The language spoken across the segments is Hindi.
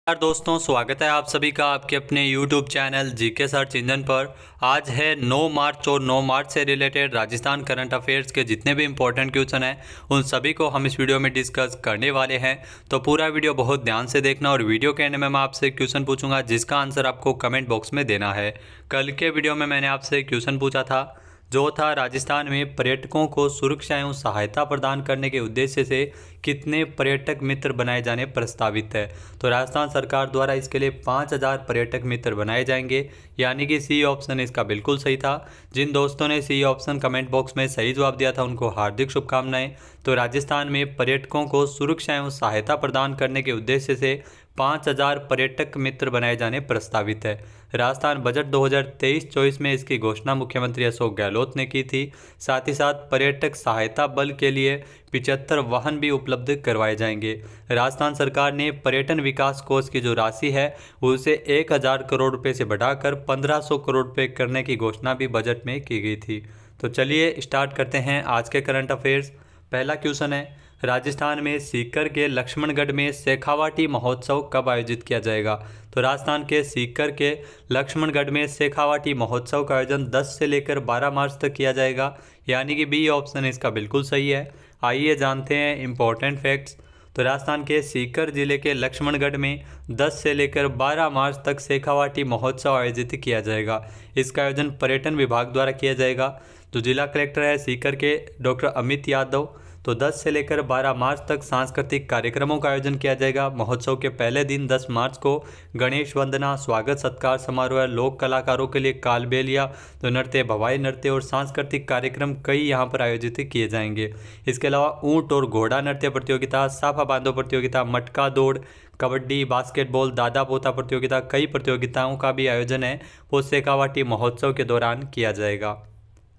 नमस्कार दोस्तों, स्वागत है आप सभी का आपके अपने YouTube channel GK search engine पर। आज है 9 मार्च और 9 मार्च से रिलेटेड राजस्थान करंट अफेयर्स के जितने भी इंपॉर्टेंट क्वेश्चन हैं उन सभी को हम इस वीडियो में डिस्कस करने वाले हैं। तो पूरा वीडियो बहुत ध्यान से देखना और वीडियो के एंड में मैं आपसे क्वेश्चन पूछूंगा जिसका आंसर आपको कमेंट बॉक्स में देना है। कल के वीडियो में मैंने आपसे क्वेश्चन पूछा था जो था राजस्थान में पर्यटकों को सुरक्षा एवं सहायता प्रदान करने के उद्देश्य से कितने पर्यटक मित्र बनाए जाने प्रस्तावित है। तो राजस्थान सरकार द्वारा इसके लिए 5000 पर्यटक मित्र बनाए जाएंगे, यानी कि सी ऑप्शन इसका बिल्कुल सही था। जिन दोस्तों ने सी ऑप्शन कमेंट बॉक्स में सही जवाब दिया था उनको हार्दिक शुभकामनाएं। तो राजस्थान में पर्यटकों को सुरक्षा एवं सहायता प्रदान करने के उद्देश्य से 5000 पर्यटक मित्र बनाए जाने प्रस्तावित है। राजस्थान बजट 2023-24 में इसकी घोषणा मुख्यमंत्री अशोक गहलोत ने की थी। साथ ही साथ पर्यटक सहायता बल के लिए 75 वाहन भी उपलब्ध करवाए जाएंगे। राजस्थान सरकार ने पर्यटन विकास कोष की जो राशि है उसे 1000 करोड़ रुपए से बढ़ाकर 1500 करोड़ रुपए करने की घोषणा भी बजट में की गई थी। तो चलिए स्टार्ट करते हैं आज के करंट अफेयर्स। पहला क्वेश्चन है, राजस्थान में सीकर के लक्ष्मणगढ़ में शेखावाटी महोत्सव कब आयोजित किया जाएगा। तो राजस्थान के सीकर के लक्ष्मणगढ़ में शेखावाटी महोत्सव का आयोजन 10 से लेकर 12 मार्च तक किया जाएगा, यानी कि बी ऑप्शन इसका बिल्कुल सही है। आइए जानते हैं इंपॉर्टेंट फैक्ट्स। तो राजस्थान के सीकर जिले के लक्ष्मणगढ़ में 10 से लेकर 12 मार्च तक शेखावाटी महोत्सव आयोजित किया जाएगा। इसका आयोजन पर्यटन विभाग द्वारा किया जाएगा। जो जिला कलेक्टर है सीकर के डॉक्टर अमित यादव, तो 10 से लेकर 12 मार्च तक सांस्कृतिक कार्यक्रमों का आयोजन किया जाएगा। महोत्सव के पहले दिन 10 मार्च को गणेश वंदना, स्वागत सत्कार समारोह, लोक कलाकारों के लिए कालबेलिया, तो नृत्य, भवाई नृत्य और सांस्कृतिक कार्यक्रम कई यहाँ पर आयोजित किए जाएंगे। इसके अलावा ऊंट और घोड़ा नृत्य प्रतियोगिता, साफा बांधो प्रतियोगिता, मटका दौड़, कबड्डी, बास्केटबॉल, दादा पोता प्रतियोगिता, कई प्रतियोगिताओं का भी आयोजन है वो शेखावाटी महोत्सव के दौरान किया जाएगा।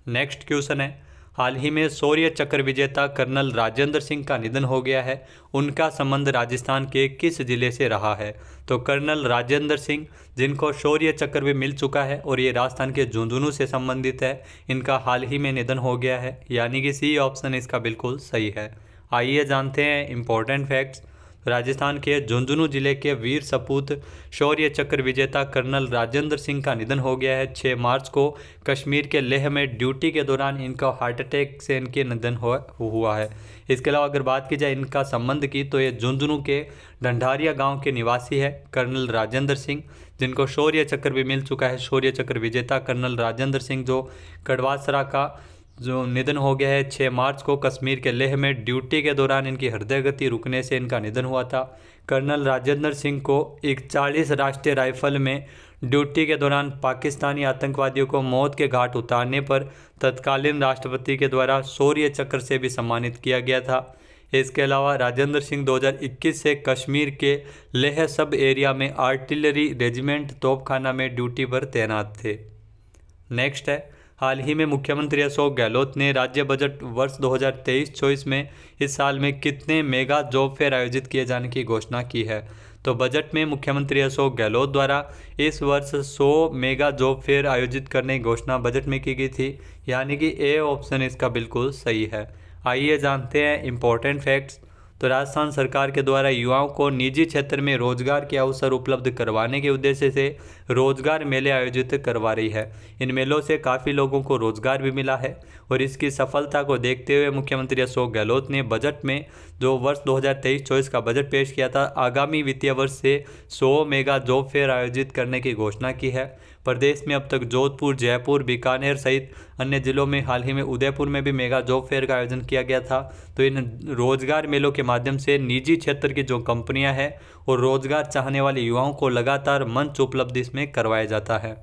नेक्स्ट क्वेश्चन है, हाल ही में शौर्य चक्र विजेता कर्नल राजेंद्र सिंह का निधन हो गया है। उनका संबंध राजस्थान के किस जिले से रहा है। तो कर्नल राजेंद्र सिंह, जिनको शौर्य चक्र भी मिल चुका है और ये राजस्थान के झुंझुनू से संबंधित है, इनका हाल ही में निधन हो गया है, यानी कि सी ऑप्शन इसका बिल्कुल सही है। आइए जानते हैं इंपॉर्टेंट फैक्ट्स। राजस्थान के झुंझुनू जिले के वीर सपूत शौर्य चक्र विजेता कर्नल राजेंद्र सिंह का निधन हो गया है। 6 मार्च को कश्मीर के लेह में ड्यूटी के दौरान इनका हार्ट अटैक से इनके निधन हुआ है। इसके अलावा अगर बात की जाए इनका संबंध की, तो ये झुंझुनू के ढंढारिया गांव के निवासी है कर्नल राजेंद्र सिंह, जिनको शौर्य चक्र भी मिल चुका है। शौर्य चक्र विजेता कर्नल राजेंद्र सिंह जो कड़वासरा का जो निधन हो गया है 6 मार्च को कश्मीर के लेह में ड्यूटी के दौरान इनकी हृदय गति रुकने से इनका निधन हुआ था। कर्नल राजेंद्र सिंह को 41 राष्ट्रीय राइफल में ड्यूटी के दौरान पाकिस्तानी आतंकवादियों को मौत के घाट उतारने पर तत्कालीन राष्ट्रपति के द्वारा शौर्य चक्र से भी सम्मानित किया गया था। इसके अलावा राजेंद्र सिंह 2021 से कश्मीर के लेह सब एरिया में आर्टिलरी रेजिमेंट तोपखाना में ड्यूटी पर तैनात थे। नेक्स्ट है, हाल ही में मुख्यमंत्री अशोक गहलोत ने राज्य बजट वर्ष 2023-24 में इस साल में कितने मेगा जॉब फेयर आयोजित किए जाने की घोषणा की है। तो बजट में मुख्यमंत्री अशोक गहलोत द्वारा इस वर्ष 100 मेगा जॉब फेयर आयोजित करने की घोषणा बजट में की गई थी, यानी कि ए ऑप्शन इसका बिल्कुल सही है। आइए जानते हैं इंपॉर्टेंट फैक्ट्स। तो राजस्थान सरकार के द्वारा युवाओं को निजी क्षेत्र में रोजगार के अवसर उपलब्ध करवाने के उद्देश्य से रोजगार मेले आयोजित करवा रही है। इन मेलों से काफ़ी लोगों को रोजगार भी मिला है और इसकी सफलता को देखते हुए मुख्यमंत्री अशोक गहलोत ने बजट में जो वर्ष 2023-24 का बजट पेश किया था, आगामी वित्तीय वर्ष से 100 मेगा जॉब फेयर आयोजित करने की घोषणा की है। प्रदेश में अब तक जोधपुर, जयपुर, बीकानेर सहित अन्य जिलों में, हाल ही में उदयपुर में भी मेगा जॉब फेयर का आयोजन किया गया था। तो इन रोजगार मेलों के माध्यम से निजी क्षेत्र की जो कंपनियां हैं और रोजगार चाहने वाले युवाओं को लगातार मंच उपलब्ध इसमें करवाया जाता है।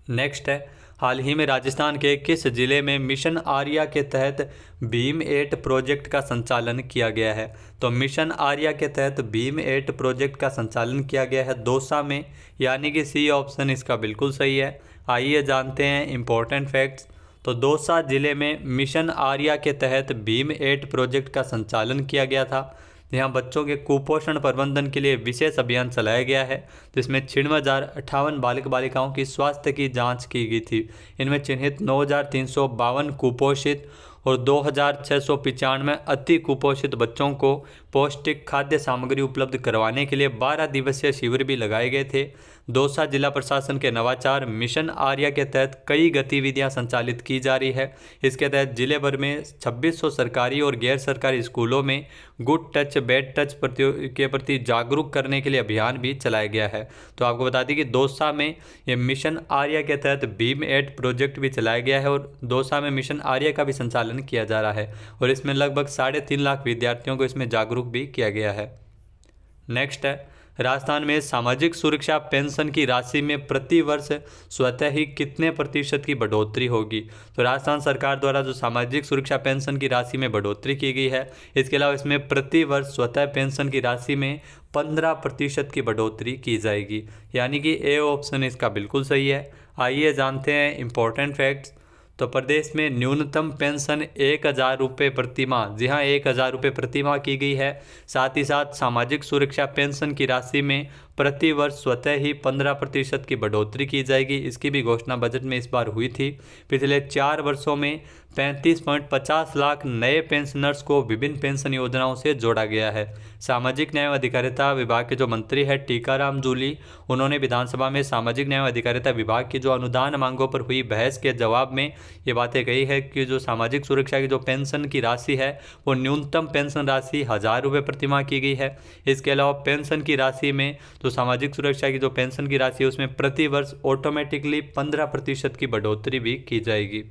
नेक्स्ट है, हाल ही में राजस्थान के किस जिले में मिशन आर्या के तहत भीम 8 प्रोजेक्ट का संचालन किया गया है। तो मिशन आर्या के तहत भीम 8 प्रोजेक्ट का संचालन किया गया है दौसा में, यानी कि सी ऑप्शन इसका बिल्कुल सही है। आइए जानते हैं इंपॉर्टेंट फैक्ट्स। तो दौसा जिले में मिशन आर्या के तहत भीम 8 प्रोजेक्ट का संचालन किया गया था। यहाँ बच्चों के कुपोषण प्रबंधन के लिए विशेष अभियान चलाया गया है, जिसमें 96,058 बालक बालिकाओं की स्वास्थ्य की जांच की गई थी। इनमें चिन्हित 9,352 कुपोषित और 2,695 अति कुपोषित बच्चों को पौष्टिक खाद्य सामग्री उपलब्ध करवाने के लिए 12 दिवसीय शिविर भी लगाए गए थे। दौसा जिला प्रशासन के नवाचार मिशन आर्या के तहत कई गतिविधियां संचालित की जा रही है। इसके तहत जिले भर में 2600 सरकारी और गैर सरकारी स्कूलों में गुड टच बैड टच के प्रति जागरूक करने के लिए अभियान भी चलाया गया है। तो आपको बता दें कि दौसा में ये मिशन आर्या के तहत भीम एड प्रोजेक्ट भी चलाया गया है और दौसा में मिशन आर्या का भी संचालन किया जा रहा है और इसमें लगभग 3.5 लाख विद्यार्थियों को इसमें जागरूक भी किया गया है। नेक्स्ट है, राजस्थान में सामाजिक सुरक्षा पेंशन की राशि में प्रति वर्ष स्वतः ही कितने प्रतिशत की बढ़ोतरी होगी। तो राजस्थान सरकार द्वारा जो सामाजिक सुरक्षा पेंशन की राशि में बढ़ोतरी की गई है, इसके अलावा इसमें प्रति वर्ष स्वतः पेंशन की राशि में 15% की बढ़ोतरी की जाएगी, यानी कि ए ऑप्शन इसका बिल्कुल सही है। आइए जानते हैं इंपॉर्टेंट फैक्ट्स। तो प्रदेश में न्यूनतम पेंशन 1000 रुपये प्रति माह, जी हाँ 1000 रुपये प्रति माह की गई है। साथ ही साथ सामाजिक सुरक्षा पेंशन की राशि में प्रति वर्ष स्वतः ही 15% की बढ़ोतरी की जाएगी। इसकी भी घोषणा बजट में इस बार हुई थी। पिछले 4 वर्षों में 35.50 लाख नए पेंशनर्स को विभिन्न पेंशन योजनाओं से जोड़ा गया है। सामाजिक न्याय व अधिकारिता विभाग के जो मंत्री है टीकाराम जूली, उन्होंने विधानसभा में सामाजिक न्याय व अधिकारिता विभाग की जो अनुदान मांगों पर हुई बहस के जवाब में ये बातें कही है कि जो सामाजिक सुरक्षा की जो पेंशन की राशि है वो न्यूनतम पेंशन राशि 1000 रुपये प्रति माह की गई है। इसके अलावा पेंशन की राशि में तो सामाजिक सुरक्षा की जो पेंशन की राशि है उसमें प्रति वर्ष ऑटोमेटिकली 15% की बढ़ोतरी भी की जाएगी।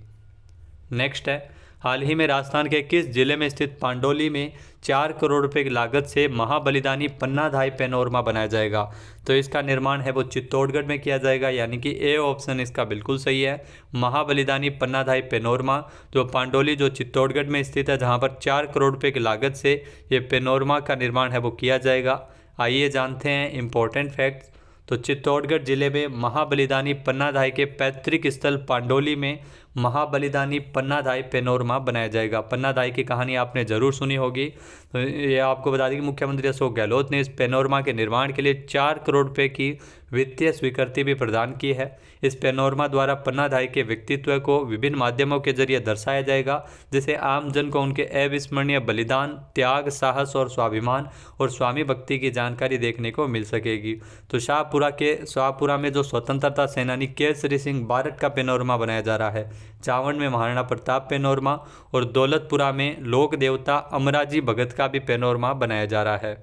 नेक्स्ट है, हाल ही में राजस्थान के किस जिले में स्थित पांडोली में 4 करोड़ रुपए की लागत से महाबलिदानी पन्नाधाई पैनोरमा बनाया जाएगा। तो इसका निर्माण है वो चित्तौड़गढ़ में किया जाएगा, यानी कि ए ऑप्शन इसका बिल्कुल सही है। महाबलिदानी पन्नाधाई पैनोरमा जो पांडोली जो चित्तौड़गढ़ में स्थित है, जहां पर 4 करोड़ रुपए की लागत से ये पैनोरमा का निर्माण है वो किया जाएगा। आइए जानते हैं इंपॉर्टेंट फैक्ट्स। तो चित्तौड़गढ़ जिले में महाबलिदानी पन्नाधाई के पैतृक स्थल पांडोली में महाबलिदानी पन्नाधाई पैनोरमा बनाया जाएगा। पन्नाधाई की कहानी आपने जरूर सुनी होगी। तो ये आपको बता दें कि मुख्यमंत्री अशोक गहलोत ने इस पैनोरमा के निर्माण के लिए 4 करोड़ रुपए की वित्तीय स्वीकृति भी प्रदान की है। इस पैनोरमा द्वारा पन्नाधाई के व्यक्तित्व को विभिन्न माध्यमों के जरिए दर्शाया जाएगा, जिससे आम जन को उनके अविस्मरणीय बलिदान, त्याग, साहस और स्वाभिमान और स्वामी भक्ति की जानकारी देखने को मिल सकेगी। तो शाहपुरा में जो स्वतंत्रता सेनानी केसरी सिंह बारट का पैनोरमा बनाया जा रहा है। चावंड में महाराणा प्रताप पैनोरमा और दौलतपुरा में लोक देवता अमराजी भगत का भी पैनोरमा बनाया जा रहा है।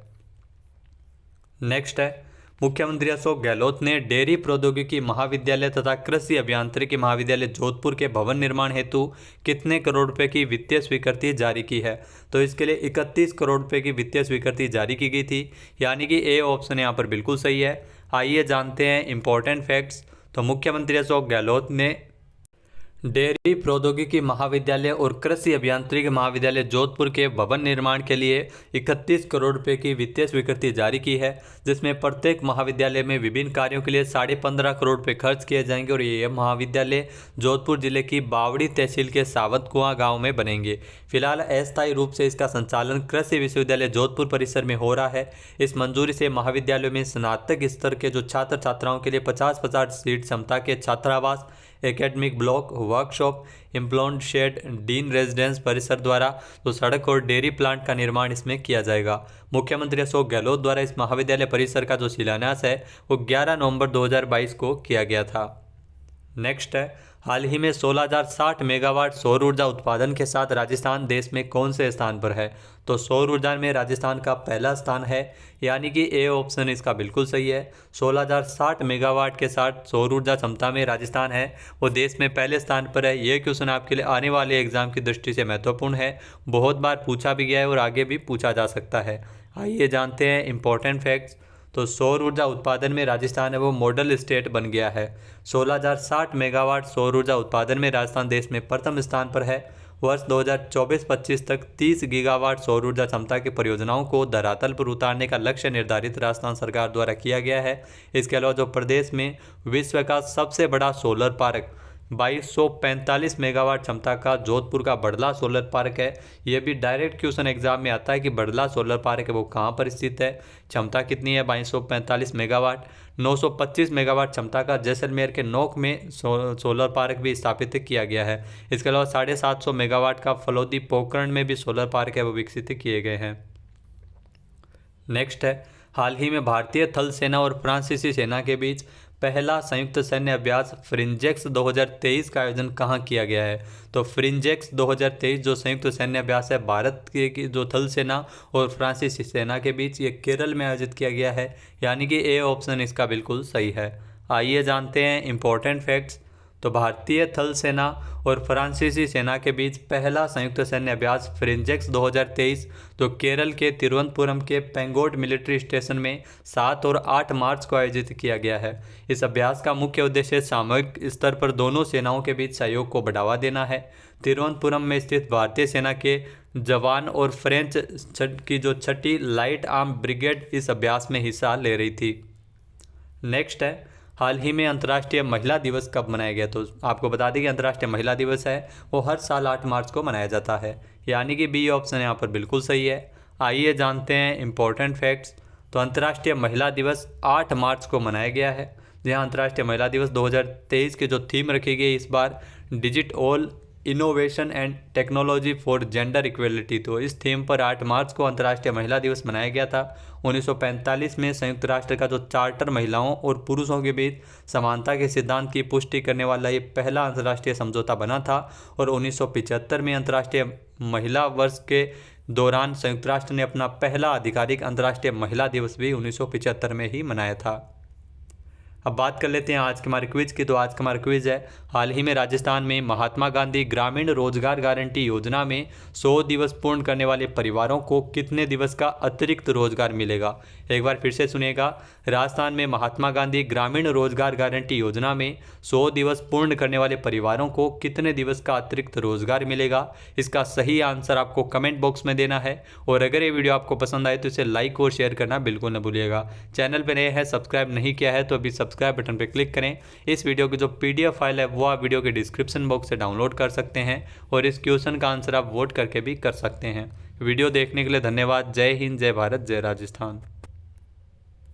नेक्स्ट है, मुख्यमंत्री अशोक गहलोत ने डेयरी प्रौद्योगिकी महाविद्यालय तथा कृषि अभियांत्रिकी महाविद्यालय जोधपुर के भवन निर्माण हेतु कितने करोड़ रुपए की वित्तीय स्वीकृति जारी की है। तो इसके लिए 31 करोड़ रुपए की वित्तीय स्वीकृति जारी की गई थी, यानी कि ए ऑप्शन यहाँ पर बिल्कुल सही है। आइए जानते हैं इंपॉर्टेंट फैक्ट्स। तो मुख्यमंत्री अशोक गहलोत ने डेयरी प्रौद्योगिकी महाविद्यालय और कृषि अभियांत्रिकी महाविद्यालय जोधपुर के भवन निर्माण के लिए 31 करोड़ रुपए की वित्तीय स्वीकृति जारी की है, जिसमें प्रत्येक महाविद्यालय में विभिन्न कार्यों के लिए 15.5 करोड़ रुपए खर्च किए जाएंगे और ये महाविद्यालय जोधपुर जिले की बावड़ी तहसील के सावत कुआं गाँव में बनेंगे। फिलहाल अस्थायी रूप से इसका संचालन कृषि विश्वविद्यालय जोधपुर परिसर में हो रहा है। इस मंजूरी से महाविद्यालयों में स्नातक स्तर के जो छात्र छात्राओं के लिए 50-50 सीट क्षमता के छात्रावास, academic block, workshop, employed shed, dean residence परिसर द्वारा तो सड़क और डेयरी प्लांट का निर्माण इसमें किया जाएगा। मुख्यमंत्री अशोक गहलोत द्वारा इस महाविद्यालय परिसर का जो शिलान्यास है वो 11 नवंबर 2022 को किया गया था। नेक्स्ट है, हाल ही में 16,060 मेगावाट सौर ऊर्जा उत्पादन के साथ राजस्थान देश में कौन से स्थान पर है। तो सौर ऊर्जा में राजस्थान का पहला स्थान है, यानी कि ए ऑप्शन इसका बिल्कुल सही है। 16,060 मेगावाट के साथ सौर ऊर्जा क्षमता में राजस्थान है वो देश में पहले स्थान पर है। ये क्वेश्चन आपके लिए आने वाले एग्जाम की दृष्टि से महत्वपूर्ण है, बहुत बार पूछा भी गया है और आगे भी पूछा जा सकता है। आइए जानते हैं इंपॉर्टेंट फैक्ट्स। तो सौर ऊर्जा उत्पादन में राजस्थान है वो मॉडल स्टेट बन गया है। 16,060 मेगावाट सौर ऊर्जा उत्पादन में राजस्थान देश में प्रथम स्थान पर है। वर्ष 2024-25 तक 30 गीगावाट सौर ऊर्जा क्षमता की परियोजनाओं को धरातल पर उतारने का लक्ष्य निर्धारित राजस्थान सरकार द्वारा किया गया है। इसके अलावा जो प्रदेश में विश्व का सबसे बड़ा सोलर पार्क 2245 मेगावाट क्षमता का जोधपुर का बड़ला सोलर पार्क है। यह भी डायरेक्ट क्वेश्चन एग्जाम में आता है कि बड़ला सोलर पार्क है वो कहाँ पर स्थित है, क्षमता कितनी है 2245 मेगावाट। 925 मेगावाट क्षमता का जैसलमेर के नोक में सोलर पार्क भी स्थापित किया गया है। इसके अलावा 750 मेगावाट का फलोदी पोखरण में भी सोलर पार्क है वो विकसित किए गए हैं। नेक्स्ट है, हाल ही में भारतीय थल सेना और फ्रांसीसी सेना के बीच पहला संयुक्त सैन्य अभ्यास फ्रिंजेक्स 2023 का आयोजन कहाँ किया गया है। तो फ्रिंजेक्स 2023 जो संयुक्त सैन्य अभ्यास है भारत की जो थल सेना और फ्रांसीसी सेना के बीच, ये केरल में आयोजित किया गया है, यानी कि ए ऑप्शन इसका बिल्कुल सही है। आइए जानते हैं इंपॉर्टेंट फैक्ट्स। तो भारतीय थल सेना और फ्रांसीसी सेना के बीच पहला संयुक्त सैन्य अभ्यास फ्रिंजेक्स 2023 जो केरल के तिरुवनंतपुरम के पेंगोट मिलिट्री स्टेशन में 7 और 8 मार्च को आयोजित किया गया है। इस अभ्यास का मुख्य उद्देश्य सामूहिक स्तर पर दोनों सेनाओं के बीच सहयोग को बढ़ावा देना है। तिरुवनंतपुरम में स्थित भारतीय सेना के जवान और फ्रेंच की जो 6ठी लाइट आर्म ब्रिगेड इस अभ्यास में हिस्सा ले रही थी। नेक्स्ट है, हाल ही में अंतर्राष्ट्रीय महिला दिवस कब मनाया गया। तो आपको बता दें कि अंतर्राष्ट्रीय महिला दिवस है वो हर साल 8 मार्च को मनाया जाता है, यानी कि बी ऑप्शन यहाँ पर बिल्कुल सही है। आइए जानते हैं इंपॉर्टेंट फैक्ट्स। तो अंतर्राष्ट्रीय महिला दिवस 8 मार्च को मनाया गया है। जहाँ अंतर्राष्ट्रीय महिला दिवस 2023 की जो थीम रखी गई इस बार digit all innovation and technology for gender equality, तो इस थीम पर 8 मार्च को अंतर्राष्ट्रीय महिला दिवस मनाया गया था। 1945 में संयुक्त राष्ट्र का जो चार्टर महिलाओं और पुरुषों के बीच समानता के सिद्धांत की पुष्टि करने वाला ये पहला अंतर्राष्ट्रीय समझौता बना था। और 1975 में अंतर्राष्ट्रीय महिला वर्ष के दौरान संयुक्त राष्ट्र ने अपना पहला आधिकारिक अंतर्राष्ट्रीय महिला दिवस भी 1975 में ही मनाया था। अब बात कर लेते हैं आज के हमारे क्विज की। तो आज का हमारा क्विज है, हाल ही में राजस्थान में महात्मा गांधी ग्रामीण रोजगार गारंटी योजना में 100 दिवस पूर्ण करने वाले परिवारों को कितने दिवस का अतिरिक्त रोजगार मिलेगा। एक बार फिर से सुनिएगा, राजस्थान में महात्मा गांधी ग्रामीण रोजगार गारंटी योजना में 100 दिवस पूर्ण करने वाले परिवारों को कितने दिवस का अतिरिक्त रोजगार मिलेगा। इसका सही आंसर आपको कमेंट बॉक्स में देना है। और अगर ये वीडियो आपको पसंद आए तो इसे लाइक और शेयर करना बिल्कुल न भूलिएगा। चैनल पर नए हैं, सब्सक्राइब नहीं किया है तो अभी सब्सक्राइब बटन पर क्लिक करें। इस वीडियो की जो PDF फाइल है वो आप वीडियो के डिस्क्रिप्शन बॉक्स से डाउनलोड कर सकते हैं और इस क्वेश्चन का आंसर आप वोट करके भी कर सकते हैं। वीडियो देखने के लिए धन्यवाद। जय हिंद, जय भारत, जय राजस्थान।